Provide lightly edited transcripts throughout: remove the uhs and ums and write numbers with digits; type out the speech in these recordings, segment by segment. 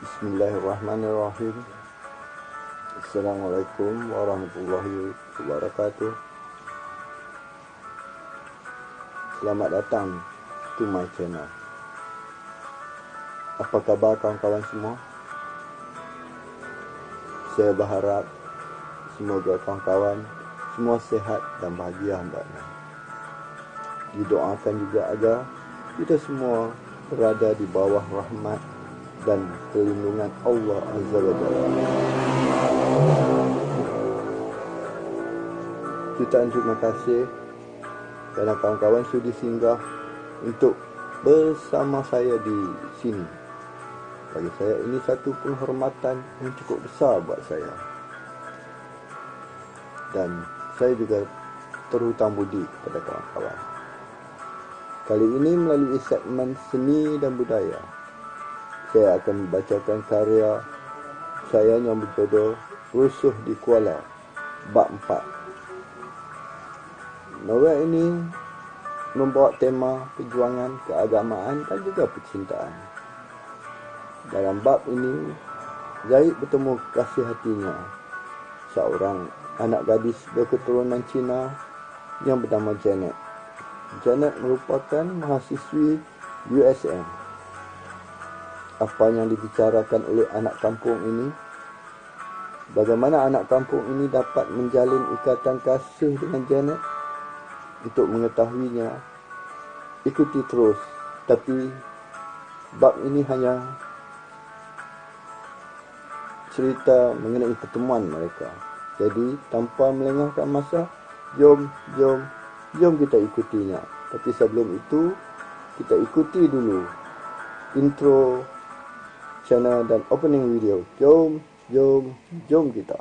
Bismillahirrahmanirrahim. Assalamualaikum warahmatullahi wabarakatuh. Selamat datang to my channel. Apa khabar kawan-kawan semua? Saya berharap semoga kawan-kawan semua sihat dan bahagia hendaknya. Didoakan juga agar kita semua berada di bawah rahmat dan perlindungan Allah Azza wa Jalla. Jutaan terima kasih kerana kawan-kawan sudi singgah untuk bersama saya di sini. Bagi saya ini satu penghormatan yang cukup besar buat saya. Dan saya juga terhutang budi kepada kawan-kawan. Kali ini melalui segmen seni dan budaya, saya akan membacakan karya saya yang berjudul Rusuh di Kuala, Bab 4. Novel ini membawa tema perjuangan, keagamaan dan juga percintaan. Dalam bab ini, Zaid bertemu kekasih hatinya, seorang anak gadis berketurunan Cina yang bernama Janet. Janet merupakan mahasiswi USM. Apa yang dibicarakan oleh anak kampung ini? Bagaimana anak kampung ini dapat menjalin ikatan kasih dengan Janet? Untuk mengetahuinya, ikuti terus. Tapi bab ini hanya cerita mengenai pertemuan mereka. Jadi tanpa melengahkan masa, jom kita ikutinya. Tapi sebelum itu, kita ikuti dulu intro channel dan opening video. Jom kita.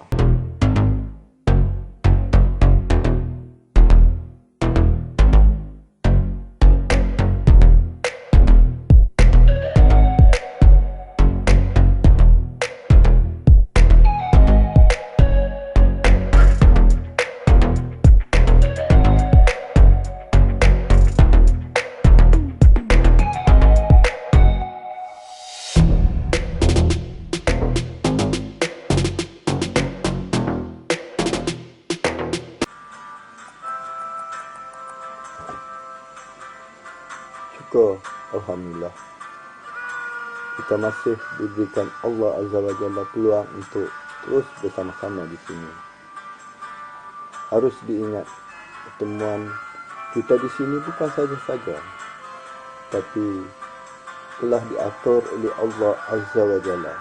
Syukur, alhamdulillah, kita masih diberikan Allah Azza wa Jalla peluang untuk terus bersama-sama di sini. Harus diingat, pertemuan kita di sini bukan saja-saja, tapi telah diatur oleh Allah Azza wa Jalla.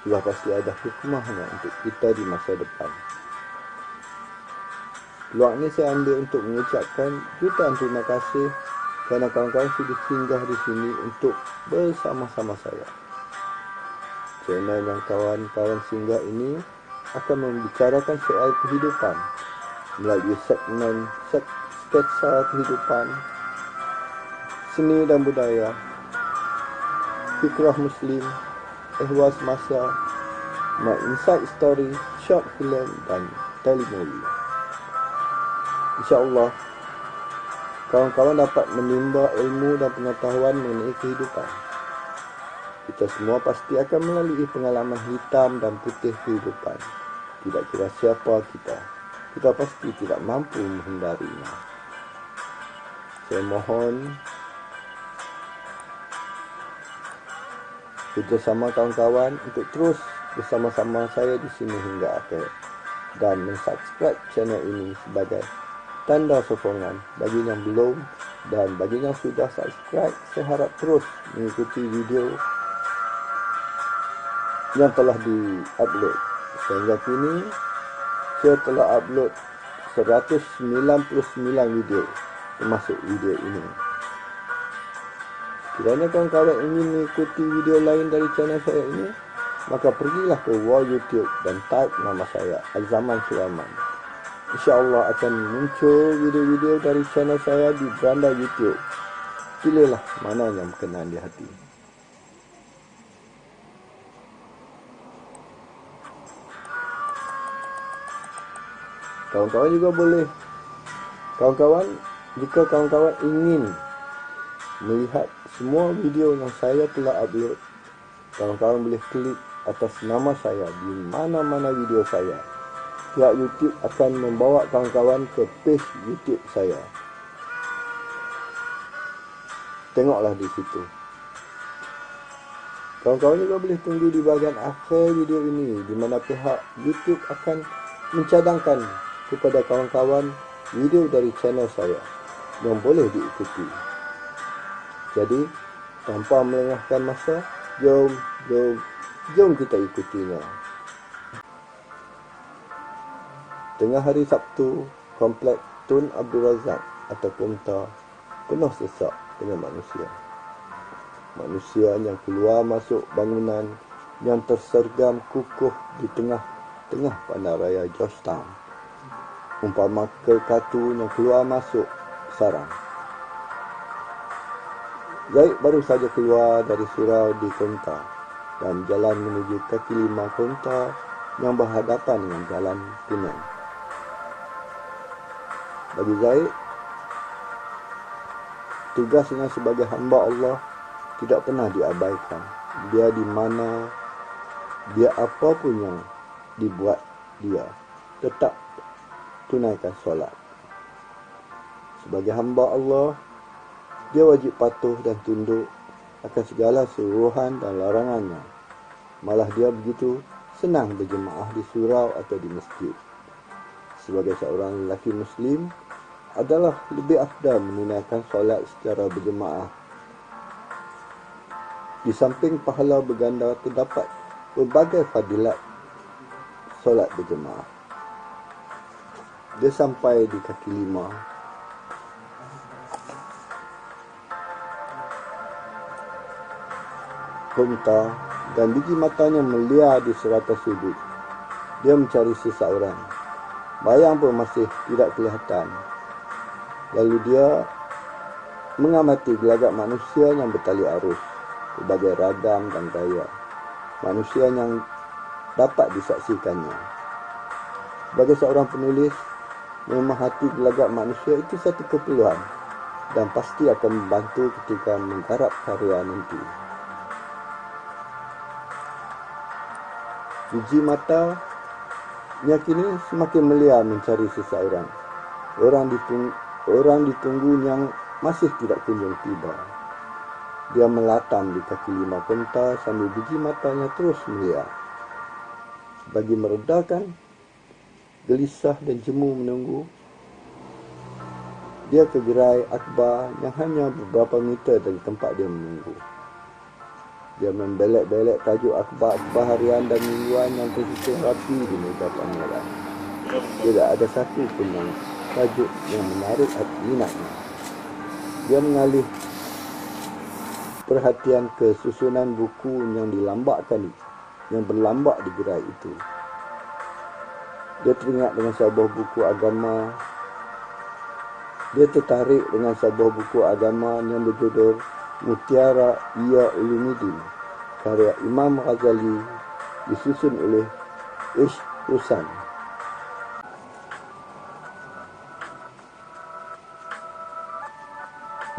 Sudah pasti ada hikmahnya untuk kita di masa depan. Peluang ini saya ambil untuk mengucapkan jutaan terima kasih kerana kawan-kawan sudah singgah di sini untuk bersama-sama saya. Channel yang kawan-kawan singgah ini akan membicarakan soal kehidupan melalui segmen sketsa kehidupan, seni dan budaya, fikrah Muslim, ehwal semasa, my inside story, short film dan telemovie. InsyaAllah, kawan-kawan dapat menimba ilmu dan pengetahuan mengenai kehidupan. Kita semua pasti akan melalui pengalaman hitam dan putih kehidupan. Tidak kira siapa kita pasti tidak mampu menghindarinya. Saya mohon kerjasama kawan-kawan untuk terus bersama-sama saya di sini hingga akhir dan mensubscribe channel ini sebagai tanda sokongan bagi yang belum, dan bagi yang sudah subscribe, saya harap terus mengikuti video yang telah di-upload. Sehingga kini saya telah upload 199 video termasuk video ini. Kiranya kawan-kawan ingin mengikuti video lain dari channel saya ini, maka pergilah ke wall YouTube dan type nama saya, Al-Zaman Sulaiman. InsyaAllah akan muncul video-video dari channel saya di beranda YouTube. Pilihlah mana yang berkenan di hati. Kawan-kawan juga boleh. Jika kawan-kawan ingin melihat semua video yang saya telah upload, Kawan-kawan boleh klik atas nama saya di mana-mana video saya. Pihak YouTube akan membawa kawan-kawan ke page YouTube saya. Tengoklah di situ. Kawan-kawan juga boleh tunggu di bahagian akhir video ini, di mana pihak YouTube akan mencadangkan kepada kawan-kawan video dari channel saya yang boleh diikuti. Jadi, tanpa melengahkan masa, jom kita ikutinya. Tengah hari Sabtu, komplek Tun Abdul Razak atau Punta penuh sesak dengan manusia. Manusia yang keluar masuk bangunan yang tersergam kukuh di tengah-tengah bandaraya Georgetown. Umpama kerkatu yang keluar masuk sarang. Zaid baru saja keluar dari surau di Konta dan jalan menuju kaki lima Konta yang berhadapan dengan jalan Penang. Bagi Zaid, tugasnya sebagai hamba Allah tidak pernah diabaikan. Dia di mana, dia apapun yang dibuat dia, tetap tunaikan solat. Sebagai hamba Allah, dia wajib patuh dan tunduk akan segala suruhan dan larangannya. Malah dia begitu senang berjemaah di surau atau di masjid. Sebagai seorang lelaki Muslim, adalah lebih afdal menunaikan solat secara berjemaah. Di samping pahala berganda, terdapat berbagai fadilat solat berjemaah. Dia sampai di kaki lima. Konta dan biji matanya meliar di serata sudut. Dia mencari seseorang. Bayang pun masih tidak kelihatan. Lalu dia mengamati gelagak manusia yang bertali arus, berbagai ragam dan gaya. Manusia yang dapat disaksikannya. Sebagai seorang penulis, memahati gelagak manusia itu satu keperluan dan pasti akan membantu ketika menggarap karya nanti. Biji mata kini semakin meliar mencari seseorang. Orang ditunggu yang masih tidak kunjung tiba. Dia melatam di kaki lima Konta sambil biji matanya terus meliar. Bagi meredakan gelisah dan jemu menunggu, dia ke gerai akhbar yang hanya beberapa meter dari tempat dia menunggu. Dia membelek-belek tajuk akhbar harian dan mingguan yang tersusun rapi di meja pameran. Tidak ada satu pun yang tajuk yang menarik minatnya. Dia mengalih perhatian ke susunan buku yang berlambak di gerai itu. Dia teringat dengan sebuah buku agama. Dia tertarik dengan sebuah buku agama yang berjudul Mutiara Ihya Ulumuddin, karya Imam Ghazali, disusun oleh Ishq Husain.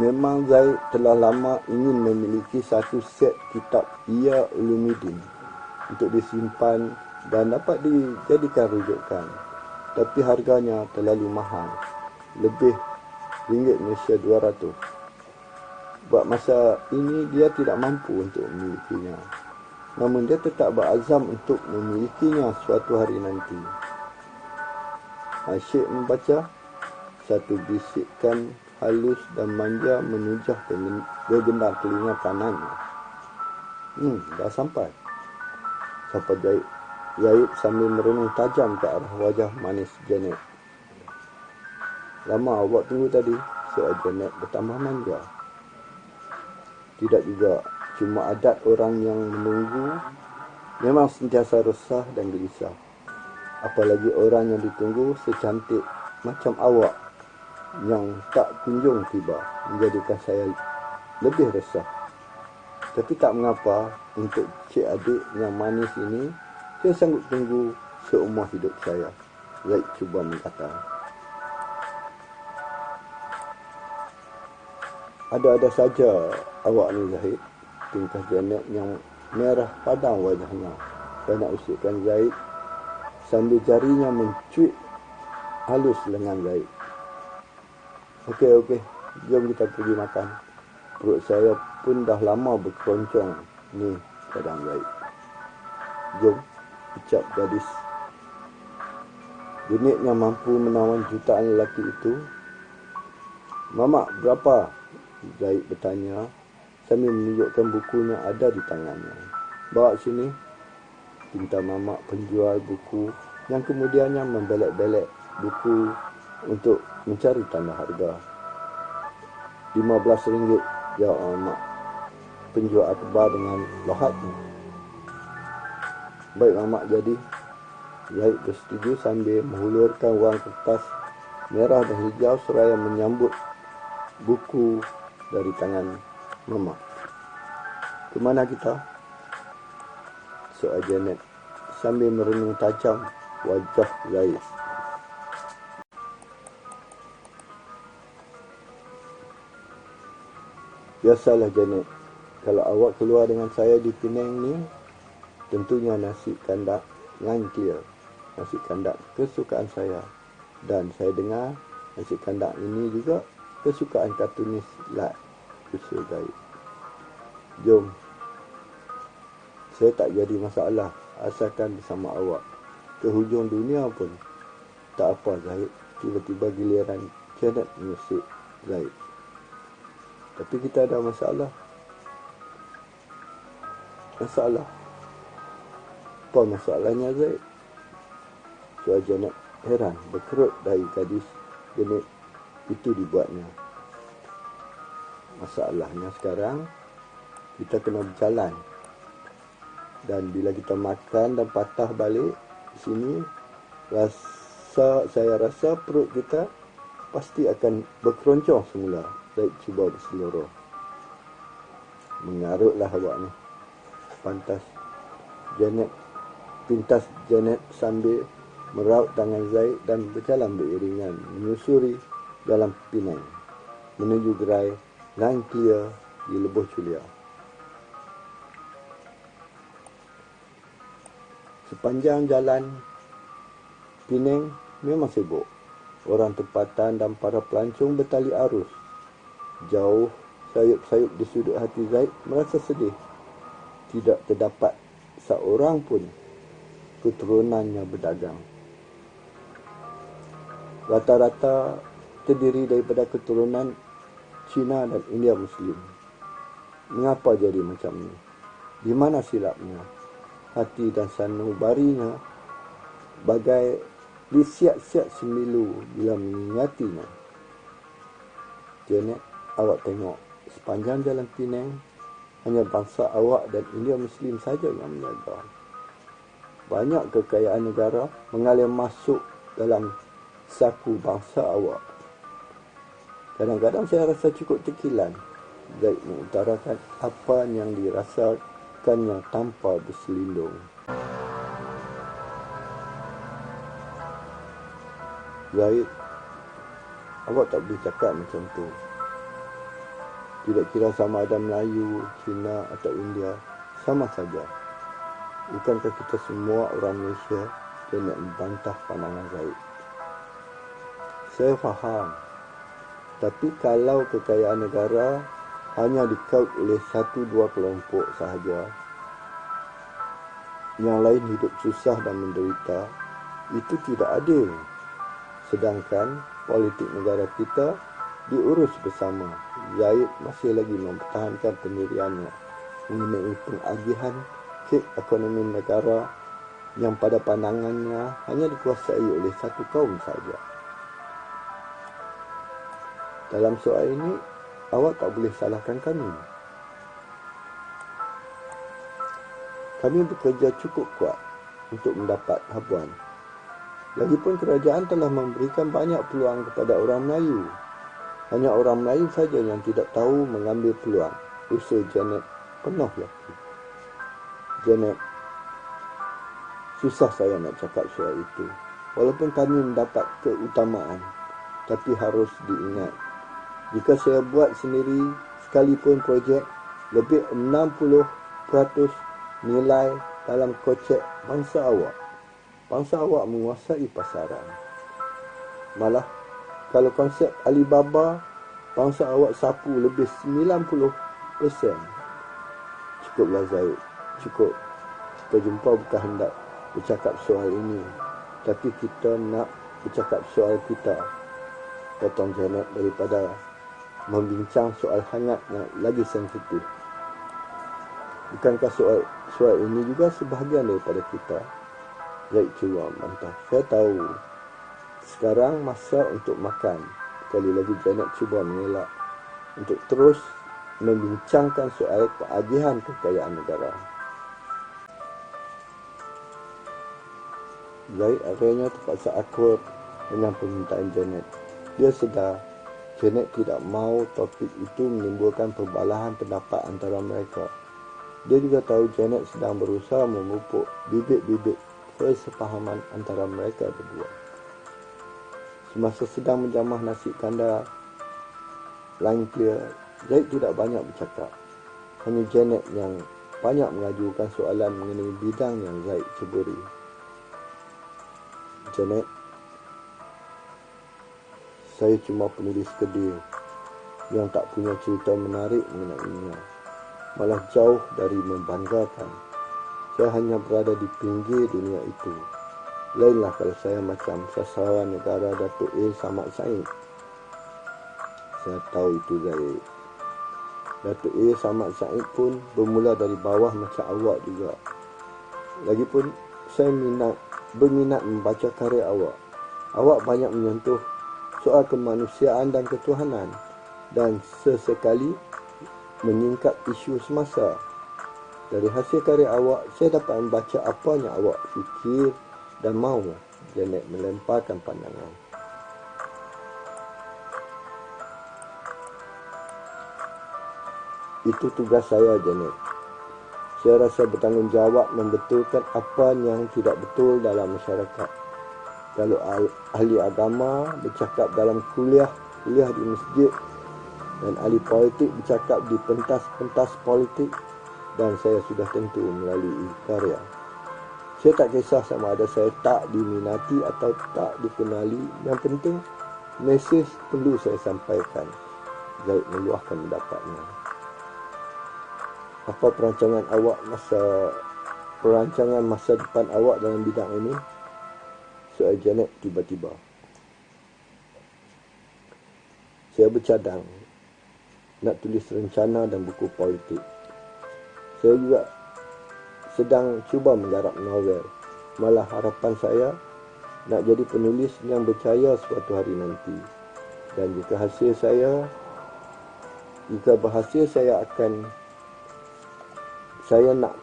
Memang Zaid telah lama ingin memiliki satu set kitab Ihya Ulumuddin untuk disimpan dan dapat dijadikan rujukan. Tapi harganya terlalu mahal, lebih ringgit Malaysia 200. Buat masa ini dia tidak mampu untuk memilikinya. Namun dia tetap berazam untuk memilikinya suatu hari nanti. Asyik membaca, satu bisikan halus dan manja menujah bergendang telinga kanannya. Dah sampai. Sapa Zaid sambil merenung tajam ke arah wajah manis Janet. Lama awak tunggu tadi, soal Janet bertambah manja. Tidak juga, cuma adat orang yang menunggu memang sentiasa resah dan gelisah. Apalagi orang yang ditunggu secantik macam awak yang tak kunjung tiba, menjadikan saya lebih resah. Tapi tak mengapa, untuk cik adik yang manis ini, saya sanggup tunggu seumur hidup saya. Zaid cuba berkata. Ada-ada saja awak ni Zahid, tingkah Janet yang merah padam wajahnya. Saya nak usikkan Zaid sambil jarinya mencuit halus lengan Zaid. Okey, jom kita pergi makan. Perut saya pun dah lama berkeroncong ni, kadang Zaid. Jom, ucap gadis. Genitnya mampu menawan jutaan lelaki itu. Mamak, berapa? Zaid bertanya sambil menunjukkan bukunya ada di tangannya. Bawa sini, pinta mamak penjual buku yang kemudiannya membelek-belek buku untuk mencari tanda harga. RM15, jawab mamak penjual akhbar dengan lohatnya. Baik mamak, jadi. Zaid bersetuju sambil menghulurkan wang kertas merah dan hijau seraya menyambut buku dari tangan mamak. Ke mana kita? Soal Janet sambil merenung tajam wajah Zaid. Biasalah Janet, kalau awak keluar dengan saya di Penang ni, tentunya nasi kandak ngangkir. Nasi kandak kesukaan saya. Dan saya dengar nasi kandak ini juga kesukaan kartunis Lat, usul Zaid. Jom. Saya tak jadi masalah asalkan bersama awak. Ke hujung dunia pun tak apa Zaid. Tiba-tiba giliran Janet mengusik Zaid. Tapi kita ada masalah. Masalah? Apa masalahnya Zaid? Soal Janet heran berkerut dari gadis genit itu dibuatnya. Masalahnya sekarang kita kena berjalan. Dan bila kita makan dan patah balik di sini, saya rasa perut kita pasti akan berkeroncong semula. Zaid cuba berseluruh. Mengarutlah awak ni. Pintas Janet sambil meraut tangan Zaid dan berjalan beriringan menyusuri dalam Penang menuju gerai Langklia di Lebuh Chulia. Sepanjang jalan Penang memang sibuk. Orang tempatan dan para pelancong bertali arus. Jauh, sayup-sayup di sudut hati Zaid merasa sedih. Tidak terdapat seorang pun keturunannya berdagang. Rata-rata terdiri daripada keturunan Cina dan India Muslim. Mengapa jadi macam ni? Di mana silapnya? Hati dan sanubarinya bagai disiap-siap semilu bila mengingatinya. Janet, awak tengok, sepanjang jalan Penang hanya bangsa awak dan India Muslim saja yang menjaga. Banyak kekayaan negara mengalir masuk dalam saku bangsa awak. Kadang-kadang saya rasa cukup tekilan Zaid mengutarakan apa yang dirasakannya tanpa berselindung. Zaid, awak tak boleh cakap macam tu. Tidak kira sama ada Melayu, Cina atau India, sama saja. Bukankah kita semua orang Malaysia? Janet membantah pandangan Zaid. Saya faham. Tapi kalau kekayaan negara hanya dikaut oleh 1-2 kelompok sahaja, yang lain hidup susah dan menderita, itu tidak adil. Sedangkan politik negara kita diurus bersama. Zaid masih lagi mempertahankan pendiriannya mengenai pengagihan kek ekonomi negara yang pada pandangannya hanya dikuasai oleh satu kaum saja. Dalam soal ini, awak tak boleh salahkan kami. Kami bekerja cukup kuat untuk mendapat habuan. Lagipun kerajaan telah memberikan banyak peluang kepada orang Melayu. Hanya orang Melayu saja yang tidak tahu mengambil peluang, usul Janet penuh yakin. Janet, susah saya nak cakap soal itu. Walaupun kami mendapat keutamaan, tapi harus diingat, jika saya buat sendiri sekalipun projek, lebih 60% nilai dalam kocek bangsa awak. Bangsa awak menguasai pasaran. Malah, kalau konsep Alibaba, bangsa awak sapu lebih 90%. Cukuplah Zaid, cukup. Kita jumpa bukan hendak bercakap soal ini, tapi kita nak bercakap soal kita. Potong Janet daripada membincang soal hangat yang lagi sensitif. Bukankah soal ini juga sebahagian daripada kita? Zaid cuba bantah. Saya tahu. Sekarang masa untuk makan. Sekali lagi Janet cuba mengelak untuk terus membincangkan soal keagihan kekayaan negara. Zaid akhirnya terpaksa akur dengan permintaan Janet. Dia sedar Janet tidak mahu topik itu menimbulkan perbalahan pendapat antara mereka. Dia juga tahu Janet sedang berusaha memupuk bibit-bibit persefahaman antara mereka berdua. Semasa sedang menjamah nasi kandar line clear, Zaid tidak banyak bercakap. Hanya Janet yang banyak mengajukan soalan mengenai bidang yang Zaid ceburi. Janet, saya cuma penulis kedil yang tak punya cerita menarik mengenainya. Malah jauh dari membanggakan. Saya hanya berada di pinggir dunia itu. Lainlah kalau saya macam sasaran negara Datuk A. Samad Said. Saya tahu itu Zaid. Datuk A. Samad Said pun bermula dari bawah macam awak juga. Lagipun saya berminat membaca karya awak. Awak banyak menyentuh soal kemanusiaan dan ketuhanan dan sesekali menyingkap isu semasa. Dari hasil karya awak, saya dapat membaca apa yang awak fikir dan mahu. Janet melemparkan pandangan. Itu tugas saya, Janet. Saya rasa bertanggungjawab membetulkan apa yang tidak betul dalam masyarakat. Kalau ahli agama bercakap dalam kuliah di masjid dan ahli politik bercakap di pentas-pentas politik, dan saya sudah tentu melalui karya. Saya tak kisah sama ada saya tak diminati atau tak dikenali. Yang penting, mesej perlu saya sampaikan. Zaid meluahkan pendapatnya. Apa perancangan masa depan awak dalam bidang ini? Soal Janet tiba-tiba. Saya bercadang nak tulis rencana dan buku politik. Saya juga sedang cuba menggarap novel. Malah harapan saya nak jadi penulis yang berjaya suatu hari nanti. Dan jika berhasil saya nak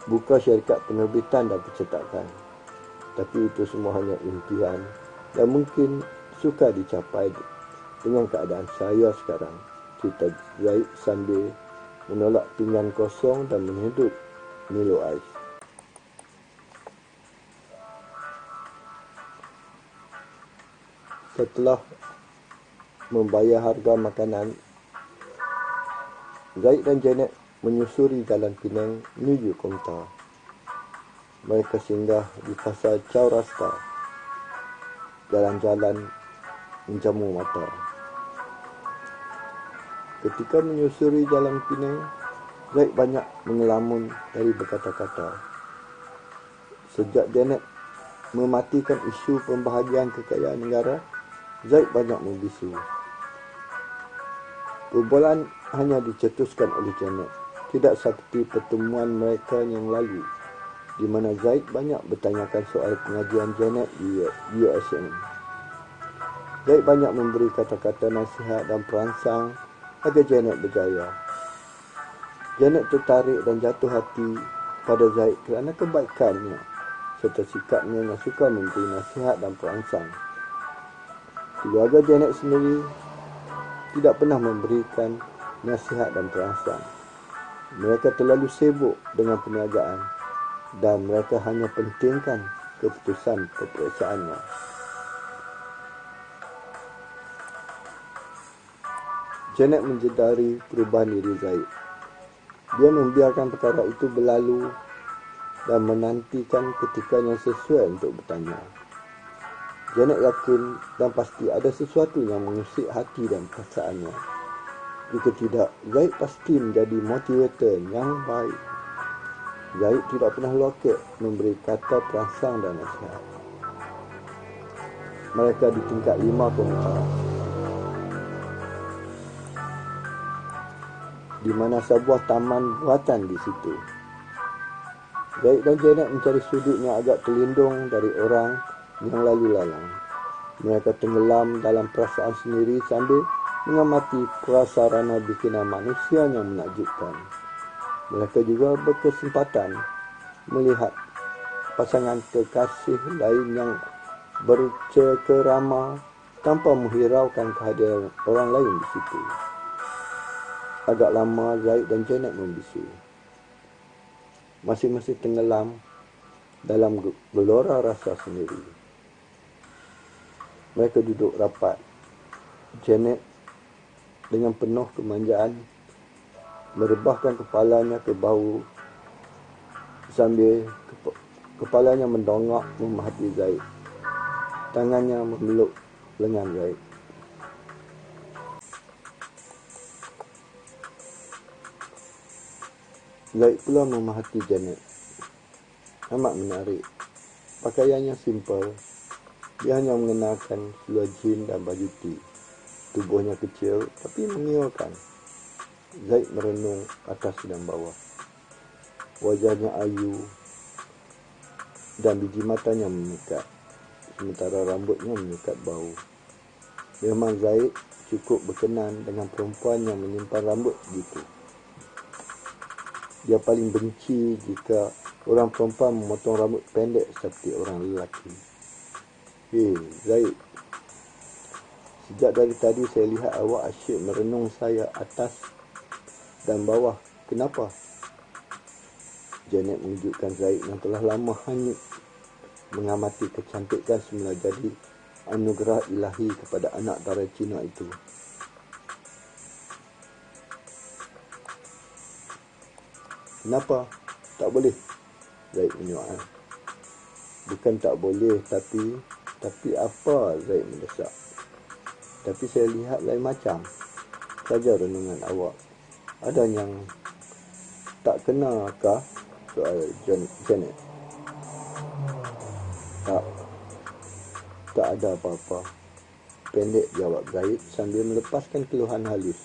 buka syarikat penerbitan dan percetakan. Tapi itu semua hanya impian dan mungkin sukar dicapai dengan keadaan saya sekarang. Cerita Zaid sambil menolak pinggan kosong dan menyedut Milo ais. Setelah membayar harga makanan, Zaid dan Janet menyusuri jalan Penang menuju Komtar. Mereka singgah di pasar Chaurasta. Jalan-jalan menjamu mata. Ketika menyusuri jalan Penang, Zaid banyak mengelamun dari berkata-kata. Sejak Janet mematikan isu pembahagian kekayaan negara, Zaid banyak membisu. Perbualan hanya dicetuskan oleh Janet, tidak seperti pertemuan mereka yang lalu, di mana Zaid banyak bertanyakan soal pengajian Janet di USM. Zaid banyak memberi kata-kata nasihat dan perangsang agar Janet berjaya. Janet tertarik dan jatuh hati pada Zaid kerana kebaikannya serta sikapnya yang suka memberi nasihat dan perangsang. Keluarga Janet sendiri tidak pernah memberikan nasihat dan perangsang. Mereka terlalu sibuk dengan perniagaan dan mereka hanya pentingkan keputusan peperiksaannya. Janet menjedari perubahan diri Zaid. Dia membiarkan perkara itu berlalu dan menantikan ketika yang sesuai untuk bertanya. Janet yakin dan pasti ada sesuatu yang mengusik hati dan perasaannya. Jika tidak, Zaid pasti menjadi motivator yang baik. Zaid tidak pernah loket memberi kata perangsang dan nasihat. Mereka di tingkat 5 komentar, di mana sebuah taman buatan di situ. Zaid dan Janet mencari sudut yang agak terlindung dari orang yang lalu lalang. Mereka tenggelam dalam perasaan sendiri sambil mengamati prasarana bikinan manusia yang menakjubkan. Mereka juga berkesempatan melihat pasangan kekasih lain yang bercengkerama tanpa menghiraukan kehadiran orang lain di situ. Agak lama Zaid dan Janet membisu. Masing-masing tenggelam dalam gelora rasa sendiri. Mereka duduk rapat. Janet dengan penuh kemanjaan merebahkan kepalanya ke bahu sambil kepalanya mendongak memahati Zaid. Tangannya memeluk lengan Zaid. Zaid pula memahati Janet. Amat menarik. Pakaiannya simple. Dia hanya mengenakan seluar jin dan baju tee. Tubuhnya kecil tapi mengiurkan. Zaid merenung atas dan bawah. Wajahnya ayu dan biji matanya menyekat, sementara rambutnya menyekat bau. Memang Zaid cukup berkenan dengan perempuan yang menyimpan rambut begitu. Dia paling benci jika orang perempuan memotong rambut pendek seperti orang lelaki. Zaid, sejak dari tadi saya lihat awak asyik merenung saya atas dan bawah. Kenapa? Janet mengejutkan Zaid yang telah lama hanyut mengamati kecantikan semula jadi anugerah ilahi kepada anak dara Cina itu. Kenapa? Tak boleh? Zaid menyoal. Bukan tak boleh, tapi apa? Zaid mendesak. Tapi saya lihat lain macam saja renungan awak. Ada yang tak kena kah? Soal Janet. Tak ada apa-apa. Pendek jawab Zaid sambil melepaskan keluhan halus.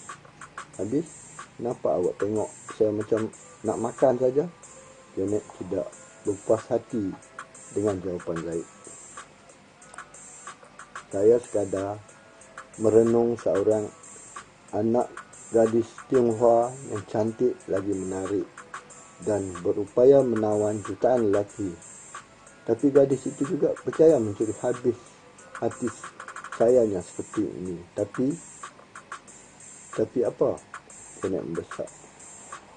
Habis, kenapa awak tengok saya macam nak makan saja? Janet tidak berpuas hati dengan jawapan Zaid. Saya sekadar merenung seorang anak gadis Tionghoa yang cantik lagi menarik dan berupaya menawan jutaan lelaki. Tapi gadis itu juga percaya mencuri habis hati sayanya seperti ini. Tapi apa? Janet mendesak.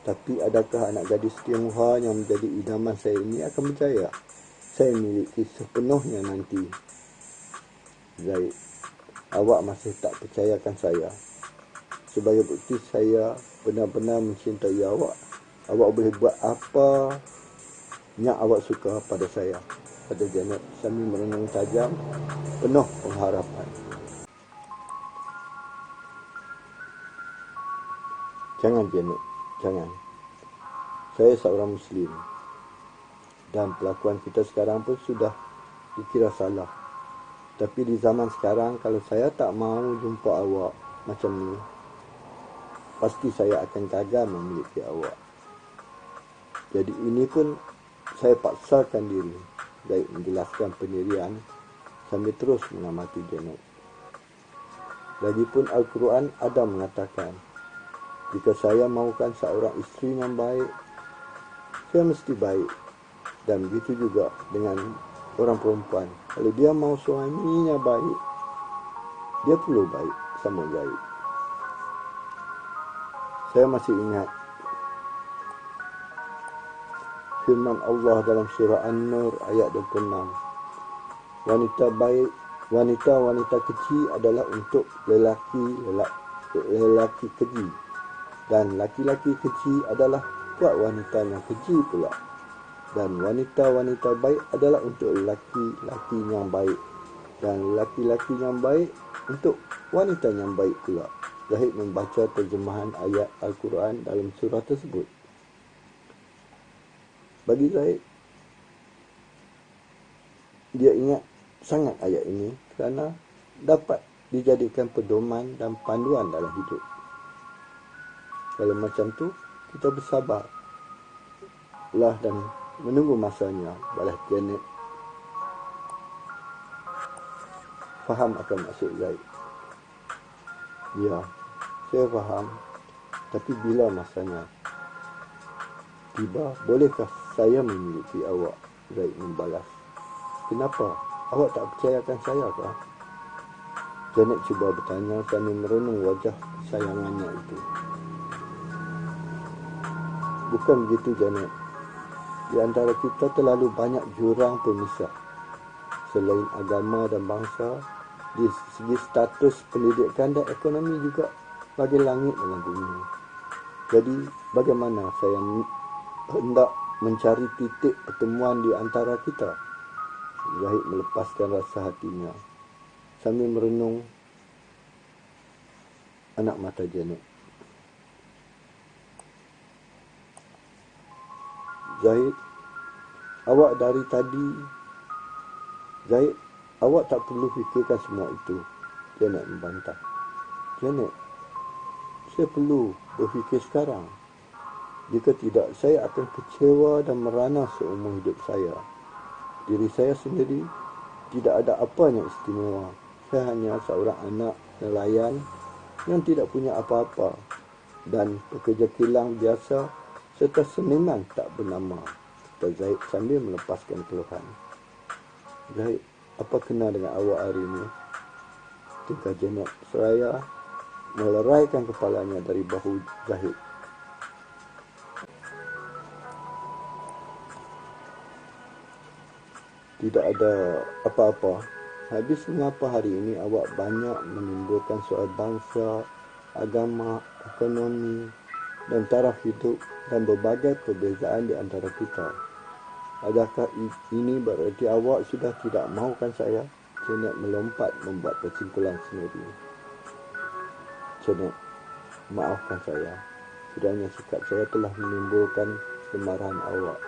Tapi adakah anak gadis Tionghoa yang menjadi idaman saya ini akan percaya saya miliki sepenuhnya nanti? Zaid, awak masih tak percayakan saya. Sebagai bukti saya benar-benar mencintai awak. Awak boleh buat apa yang awak suka pada saya, kata Janet sambil merenung tajam, penuh pengharapan. Jangan Janet, jangan. Saya seorang Muslim. Dan pelakuan kita sekarang pun sudah dikira salah. Tapi di zaman sekarang, kalau saya tak mahu jumpa awak macam ni, pasti saya akan gagal memiliki awak. Jadi ini pun saya paksakan diri. Zaid menjelaskan pendirian sambil terus mengamati Janet. Lagipun Al-Quran ada mengatakan, jika saya mahukan seorang isteri yang baik, saya mesti baik. Dan begitu juga dengan orang perempuan. Kalau dia mahu suaminya baik, dia perlu baik sama Zaid. Saya masih ingat firman Allah dalam surah An-Nur ayat 26. Wanita baik, wanita kecil adalah untuk lelaki keji. Dan laki-laki keji adalah buat wanita yang keji pula. Dan wanita-wanita baik adalah untuk laki-laki yang baik. Dan laki-laki yang baik untuk wanita yang baik pula. Zahid membaca terjemahan ayat Al-Quran dalam surah tersebut. Bagi Zahid, dia ingat sangat ayat ini kerana dapat dijadikan pedoman dan panduan dalam hidup. Kalau macam tu, kita bersabar lah dan menunggu masanya. Balas Janet faham akan maksud Zaid. Ya, saya faham. Tapi bila masanya tiba, bolehkah saya memiliki awak? Zaid membalas. Kenapa? Awak tak percayakan saya kah? Janet cuba bertanya sambil merenung wajah kesayangannya itu. Bukan begitu, Janet. Di antara kita terlalu banyak jurang pemisah. Selain agama dan bangsa, di segi status pendidikan dan ekonomi juga bagi langit dengan bumi. Jadi, bagaimana saya hendak mencari titik pertemuan di antara kita? Zahid melepaskan rasa hatinya sambil merenung anak mata Janet. Zahid, awak dari tadi... Zahid, awak tak perlu fikirkan semua itu. Janet membantah. Janet, saya perlu berfikir sekarang. Jika tidak, saya akan kecewa dan merana seumur hidup saya. Diri saya sendiri tidak ada apa yang istimewa. Saya hanya seorang anak nelayan yang tidak punya apa-apa dan pekerja kilang biasa serta seniman tak bernama, kata Zahid sambil melepaskan keluhan. Zahid, apa kena dengan awak hari ini? Tingkah Janet seraya meleraikan kepalanya dari bahu Zahid. Tidak ada apa-apa. Habis mengapa hari ini awak banyak menimbulkan soal bangsa, agama, ekonomi dan taraf hidup dan berbagai perbezaan di antara kita? Adakah ini berarti awak sudah tidak mahukan saya? Janet melompat membuat kesimpulan sendiri. Janet, maafkan saya. Kiranya sikap saya telah menimbulkan kemarahan awak.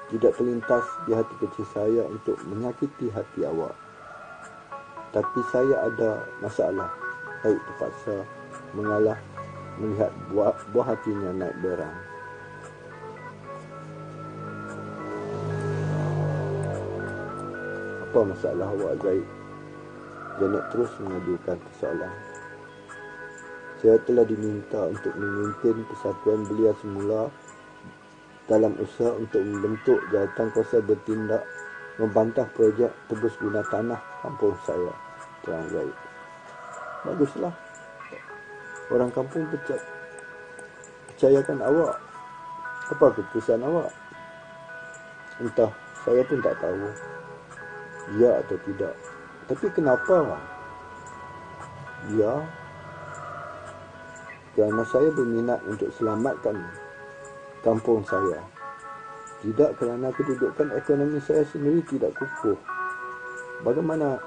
Tidak terlintas di hati kecil saya untuk menyakiti hati awak. Tapi saya ada masalah. Zahid terpaksa mengalah melihat buah hatinya naik berang. Apa masalah awak, Zahid? Janet terus mengajukan persoalan. Saya telah diminta untuk memimpin persatuan belia semula dalam usaha untuk membentuk jawatan kuasa bertindak membantah projek tebus guna tanah kampung saya, terang Zahid. Baguslah. Orang kampung percayakan awak. Apa keputusan awak? Entah, saya pun tak tahu. Ya atau tidak. Tapi kenapa? Ya, kerana saya berminat untuk selamatkan kampung saya. Tidak kerana kedudukan ekonomi saya sendiri tidak kukuh. Bagaimana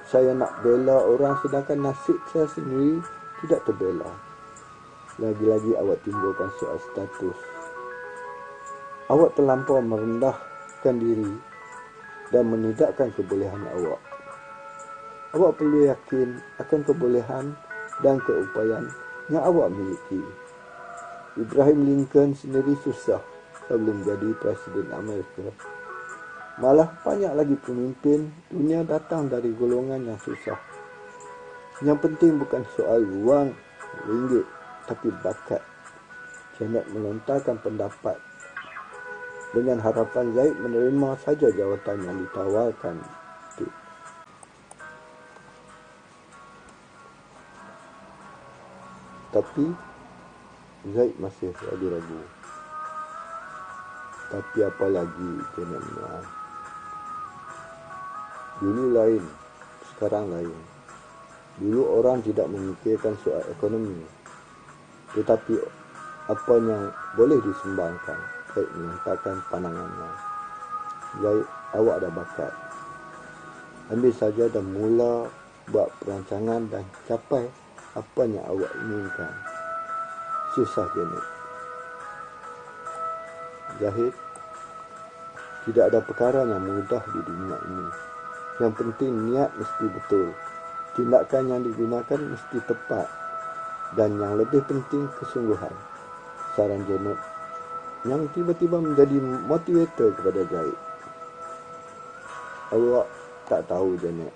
saya nak bela orang sedangkan nasib saya sendiri tidak terbela? Lagi-lagi awak timbulkan soal status. Awak terlampau merendahkan diri dan menidakkan kebolehan awak. Awak perlu yakin akan kebolehan dan keupayaan yang awak miliki. Abraham Lincoln sendiri susah sebelum jadi Presiden Amerika. Malah banyak lagi pemimpin dunia datang dari golongan yang susah. Yang penting bukan soal wang, ringgit, tapi bakat. Janet melontarkan pendapat dengan harapan Zahid menerima saja jawatan yang ditawarkan itu. Tapi Zahid masih ragu-ragu. Tapi apa lagi, Janet menolak. Dulu lain, sekarang lain. Dulu orang tidak memikirkan soal ekonomi. tetapi apa yang boleh disumbangkan, Zaid menyatakan pandangannya. Zaid, awak ada bakat. Ambil saja dan mula buat perancangan dan capai apa yang awak inginkan. Susah Janet. Zahid, tidak ada perkara yang mudah di dunia ini. Yang penting niat mesti betul. Tindakan yang digunakan mesti tepat. Dan yang lebih penting kesungguhan. Saran Janet yang tiba-tiba menjadi motivator kepada Zaid. Awak tak tahu Janet.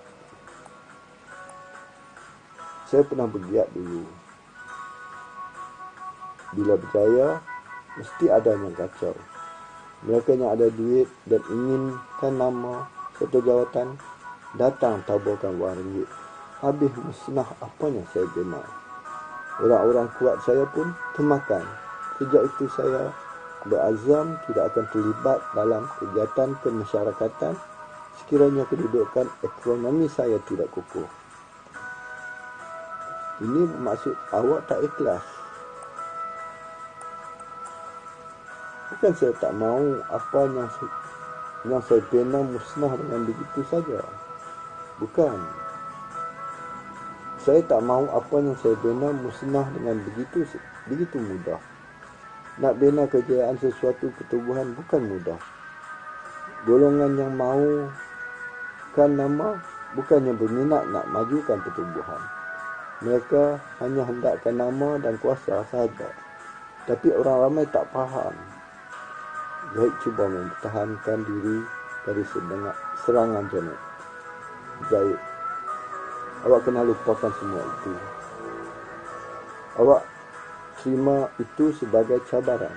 Saya pernah bergiat dulu. Bila berjaya, mesti ada yang kacau. Mereka yang ada duit dan inginkan nama satu jawatan, datang taburkan wang ringgit. Habis musnah apa yang saya bina. Orang-orang kuat saya pun termakan. Sejak itu saya berazam tidak akan terlibat dalam kegiatan kemasyarakatan sekiranya kedudukan ekonomi saya tidak kukuh. Ini bermaksud awak tak ikhlas. Bukan saya tak mahu apa yang saya bina musnah dengan begitu saja. Bukan. Saya tak mahu apa yang saya bina musnah dengan begitu mudah. Nak bina kejayaan sesuatu pertubuhan bukan mudah. Golongan yang mahukan nama bukannya berminat nak majukan pertubuhan. Mereka hanya hendakkan nama dan kuasa sahaja. Tapi orang ramai tak faham. Zaid cuba mempertahankan diri dari serangan Janet. Zaid, awak kena lupakan semua itu. Awak terima itu sebagai cabaran.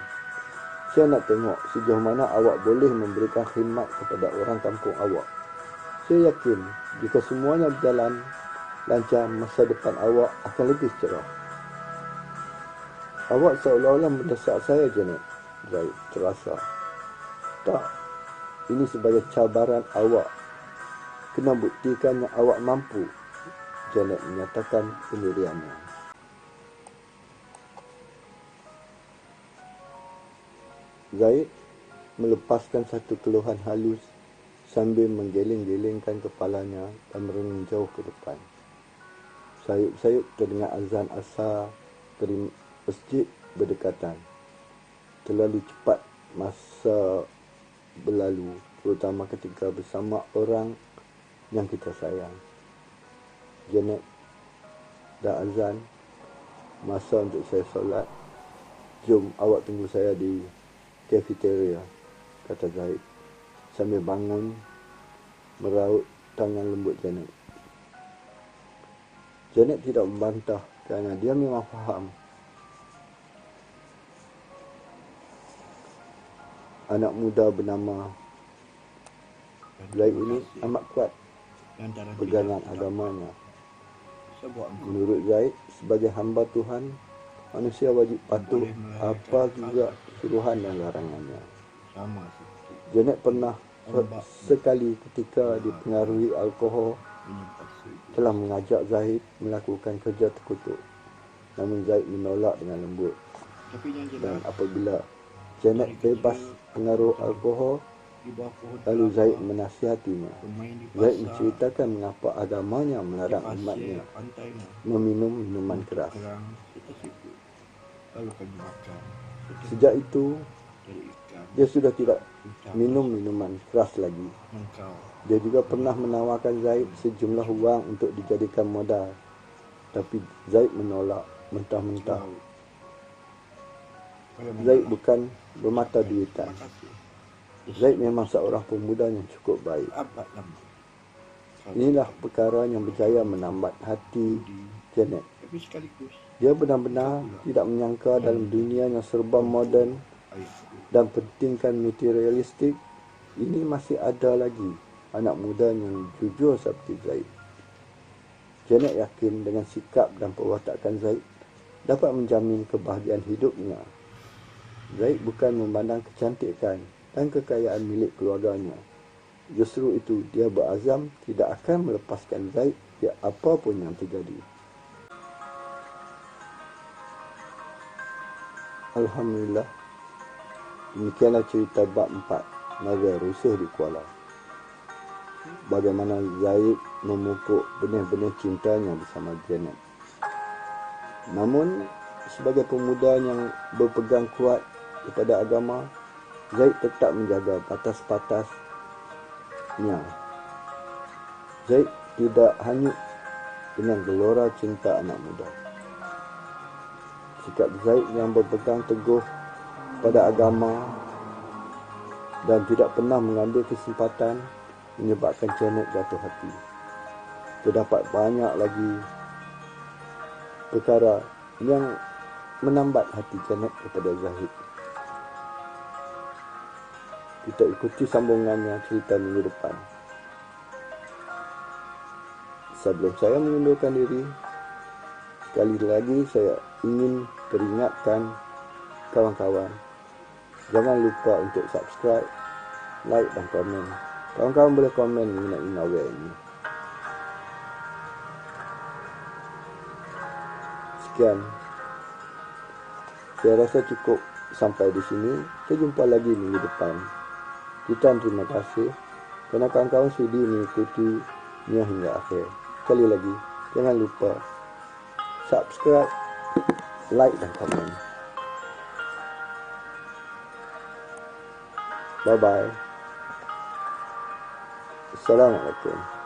Saya nak tengok sejauh mana awak boleh memberikan khidmat kepada orang kampung awak. Saya yakin jika semuanya berjalan lancar, masa depan awak akan lebih cerah. Awak seolah-olah mendesak saya, Janet. Zaid terasa. Tak, ini sebagai cabaran awak. Kena buktikan yang awak mampu. Janet menyatakan pendiriannya. Zaid melepaskan satu keluhan halus sambil menggeleng-gelengkan kepalanya dan merenung jauh ke depan. Sayup-sayup terdengar azan asar dari masjid berdekatan. Terlalu cepat masa berlalu, terutama ketika bersama orang yang kita sayang. Janet, dah azan, masa untuk saya solat. Jom awak tunggu saya di cafeteria, kata Zaid sambil bangun meraut tangan lembut Janet. Janet tidak membantah kerana dia memang faham anak muda bernama Zaid ini amat kuat pegangan agamanya. Menurut Zaid, sebagai hamba Tuhan, manusia wajib patuh apa juga suruhan dan larangannya. Janet pernah sekali ketika dipengaruhi alkohol telah mengajak Zaid melakukan kerja terkutuk. Namun Zaid menolak dengan lembut. Dan apabila Janet bebas pengaruh alkohol, lalu Zaid menasihatinya. Zaid menceritakan mengapa agamanya melarang umatnya meminum minuman keras. Sejak itu, dia sudah tidak minum minuman keras lagi. Dia juga pernah menawarkan Zaid sejumlah wang untuk dijadikan modal. Tapi Zaid menolak mentah-mentah. Zaid bukan bermata duitan. Zaid memang seorang pemuda yang cukup baik. Inilah perkara yang berjaya menambat hati Janet. Dia benar-benar tidak menyangka dalam dunia yang serba moden dan pentingkan materialistik, ini masih ada lagi anak muda yang jujur seperti Zaid. Janet yakin dengan sikap dan perwatakan Zaid dapat menjamin kebahagiaan hidupnya. Zaid bukan memandang kecantikan dan kekayaan milik keluarganya. Justru itu dia berazam tidak akan melepaskan Zaid ya apapun yang terjadi. Alhamdulillah, demikianlah cerita bab 4 novel Rusuh di Kuala. Bagaimana Zaid memupuk benih-benih cintanya bersama Janet. Namun, sebagai pemuda yang berpegang kuat kepada agama, Zaid tetap menjaga batas-batasnya. Zaid tidak hanyut dengan gelora cinta anak muda. Sikap Zaid yang berpegang teguh pada agama dan tidak pernah mengambil kesempatan menyebabkan Janet jatuh hati. Terdapat banyak lagi perkara yang menambat hati Janet kepada Zaid. Kita ikuti sambungannya cerita minggu depan. Sebelum saya mengundurkan diri, sekali lagi saya ingin peringatkan kawan-kawan, jangan lupa untuk subscribe, like dan komen. Kawan-kawan boleh komen mengenai novel ini. Sekian. Saya rasa cukup sampai di sini. Kita jumpa lagi minggu depan. Kita terima kasih kerana kawan-kawan sudi mengikutinya hingga akhir. Sekali lagi, jangan lupa subscribe, like dan komen. Bye-bye. Assalamualaikum.